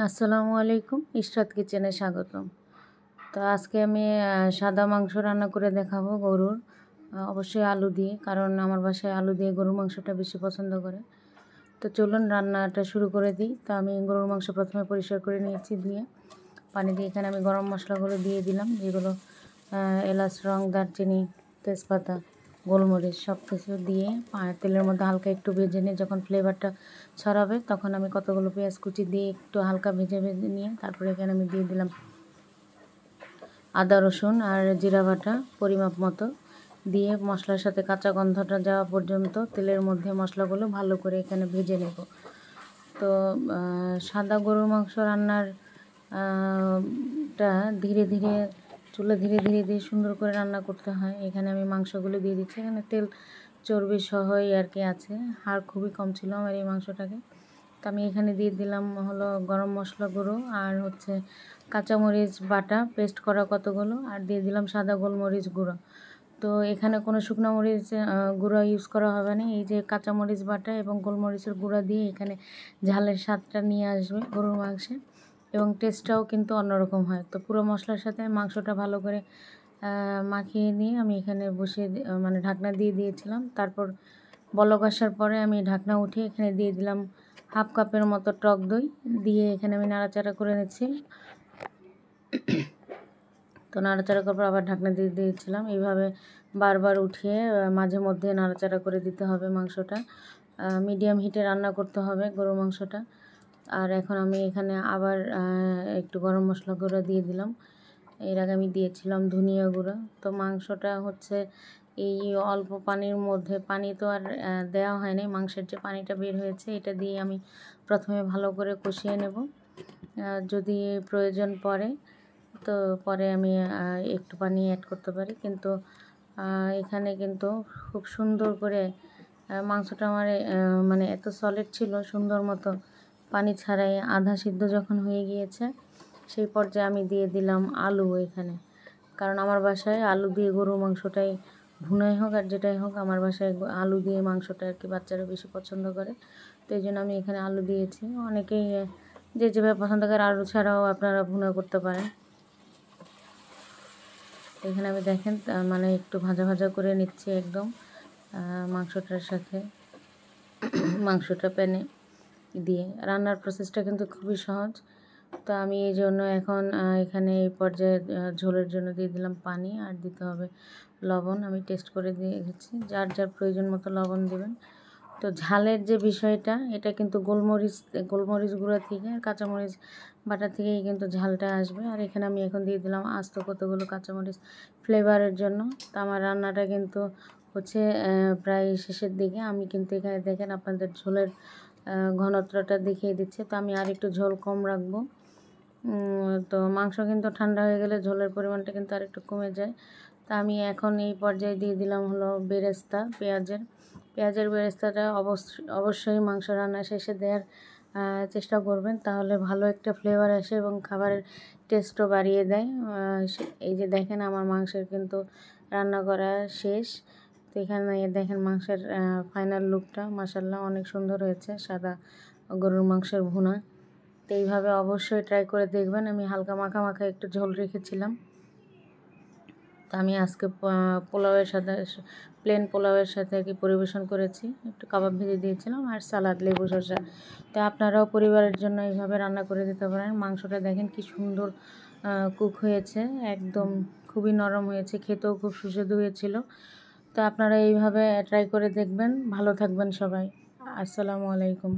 আসসালামু আলাইকুম, ইশরাত কিচেনে স্বাগতম। তো আজকে আমি সাদা মাংস রান্না করে দেখাবো গরুর, অবশ্যই আলু দিয়ে, কারণ আমার বাসায় আলু দিয়ে গরুর মাংসটা বেশি পছন্দ করে। তো চলুন রান্নাটা শুরু করে দিই। তো আমি গরুর মাংস প্রথমে পরিষ্কার করে নিয়েছি, দিয়ে পানি দিয়ে এখানে আমি গরম মশলাগুলো দিয়ে দিলাম, যেগুলো এলাচ, লং, দারচিনি, তেজপাতা, গোলমরিচ সব কিছু দিয়ে তেলের মধ্যে হালকা একটু ভেজে নিয়ে যখন ফ্লেভারটা ছড়াবে তখন আমি কতগুলো পেঁয়াজ কুচি দিয়ে একটু হালকা ভেজে নিয়ে তারপরে এখানে আমি দিয়ে দিলাম আদা, রসুন আর জিরা বাটা পরিমাপ মতো দিয়ে মশলার সাথে কাঁচা গন্ধটা যাওয়া পর্যন্ত তেলের মধ্যে মশলাগুলো ভালো করে এখানে ভেজে নেব। তো সাদা গরুর মাংস রান্নার ধীরে ধীরে চুলা ধীরে ধীরে দিয়ে সুন্দর করে রান্না করতে হয়। এখানে আমি মাংসগুলো দিয়ে দিচ্ছি, এখানে তেল চর্বি সহই আর কি আছে, হাড় খুবই কম ছিল আমার এই মাংসটাকে। তো আমি এখানে দিয়ে দিলাম হলো গরম মশলা গুঁড়ো আর হচ্ছে কাঁচামরিচ বাটা পেস্ট করা কতগুলো, আর দিয়ে দিলাম সাদা গোলমরিচ গুঁড়ো। তো এখানে কোনো শুকনো মরিচ গুঁড়ো ইউজ করা হবে না, এই যে কাঁচামরিচ বাটা এবং গোলমরিচের গুঁড়ো দিয়ে এখানে ঝালের স্বাদটা নিয়ে আসবে গরুর মাংসে, এবং টেস্টটাও কিন্তু অন্যরকম হয়। তো পুরো মশলার সাথে মাংসটা ভালো করে মাখিয়ে নিয়ে আমি এখানে বসিয়ে মানে ঢাকনা দিয়ে দিয়েছিলাম। তারপর বলক আসার পরে আমি ঢাকনা উঠিয়ে এখানে দিয়ে দিলাম হাফ কাপের মতো টক দই, দিয়ে এখানে আমি নাড়াচাড়া করে নিচ্ছি। তো নাড়াচাড়া করার পর আবার ঢাকনা দিয়ে দিয়েছিলাম। এইভাবে বারবার উঠিয়ে মাঝে মধ্যে নাড়াচাড়া করে দিতে হবে। মাংসটা মিডিয়াম হিটে রান্না করতে হবে গরুর মাংসটা। আর এখন আমি এখানে আবার একটু গরম মশলা গুঁড়ো দিয়ে দিলাম, এর আগে আমি দিয়েছিলাম ধনিয়া গুঁড়ো। তো মাংসটা হচ্ছে এই অল্প পানির মধ্যে, পানি তো আর দেওয়া হয়নি, মাংসের যে পানিটা বের হয়েছে এটা দিয়ে আমি প্রথমে ভালো করে কষিয়ে নেব। যদি প্রয়োজন পড়ে তো পরে আমি একটু পানি অ্যাড করতে পারি, কিন্তু এখানে কিন্তু খুব সুন্দর করে মাংসটা আমার মানে এত সলিড ছিল, সুন্দর মতো পানি ছাড়াই আধা সিদ্ধ যখন হয়ে গিয়েছে সেই পর্যায়ে আমি দিয়ে দিলাম আলু এখানে, কারণ আমার বাসায় আলু দিয়ে গরুর মাংসটাই, ভুনাই হোক আর যেটাই হোক, আমার বাসায় আলু দিয়ে মাংসটা আর কি বাচ্চারা বেশি পছন্দ করে। তো এই জন্য আমি এখানে আলু দিয়েছি। অনেকেই যে যেভাবে পছন্দ করে আলু ছাড়াও আপনারা ভুনা করতে পারেন। এখানে আমি দেখেন মানে একটু ভাজা ভাজা করে নিচ্ছি একদম মাংসটার সাথে, মাংসটা প্যানে দিয়ে। রান্নার প্রসেসটা কিন্তু খুবই সহজ। তো আমি এই জন্য এখন এখানে এই পর্যায়ে ঝোলের জন্য দিয়ে দিলাম পানি, আর দিতে হবে লবণ। আমি টেস্ট করে দিয়ে গেছি, যার যার প্রয়োজন মতো লবণ দেবেন। তো ঝালের যে বিষয়টা, এটা কিন্তু গোলমরিচ গুঁড়া থেকে আর কাঁচামরিচ বাটা থেকেই কিন্তু ঝালটা আসবে। আর এখানে আমি এখন দিয়ে দিলাম আস্ত কতগুলো কাঁচামরিচ ফ্লেভারের জন্য। তো আমার রান্নাটা কিন্তু হচ্ছে প্রায় শেষের দিকে। আমি কিন্তু এখানে দেখেন আপনাদের ঝোলের ঘনত্বটা দেখিয়ে দিচ্ছে। তো আমি আর একটু ঝোল কম রাখবো। তো মাংস কিন্তু ঠান্ডা হয়ে গেলে ঝোলের পরিমাণটা কিন্তু আর একটু কমে যায়। তা আমি এখন এই পর্যায়ে দিয়ে দিলাম হলো বেরেস্তা, পেঁয়াজের বেরেস্তাটা অবশ্যই মাংস রান্না শেষে দেওয়ার চেষ্টা করবেন, তাহলে ভালো একটা ফ্লেভার আসে এবং খাবারের টেস্টও বাড়িয়ে দেয়। এই যে দেখেন আমার মাংসের কিন্তু রান্না করা শেষ। তো এখানে দেখেন মাংসের ফাইনাল লুকটা মাশাআল্লাহ অনেক সুন্দর হয়েছে, সাদা গরুর মাংসের ভুনা। তো এইভাবে অবশ্যই ট্রাই করে দেখবেন। আমি হালকা মাখা মাখা একটু ঝোল রেখেছিলাম। তো আমি আজকে পোলাওয়ের সাথে, প্লেন পোলাওয়ের সাথে আর কি পরিবেশন করেছি, একটু কাবাব ভেজে দিয়েছিলাম আর সালাদ, লেবু শসা। তো আপনারাও পরিবারের জন্য এইভাবে রান্না করে দিতে পারেন। মাংসটা দেখেন কি সুন্দর কুক হয়েছে, একদম খুবই নরম হয়েছে, খেতেও খুব সুস্বাদু হয়েছিল। তো আপনারা এইভাবে ট্রাই করে দেখবেন। ভালো থাকবেন সবাই। আসসালামু আলাইকুম।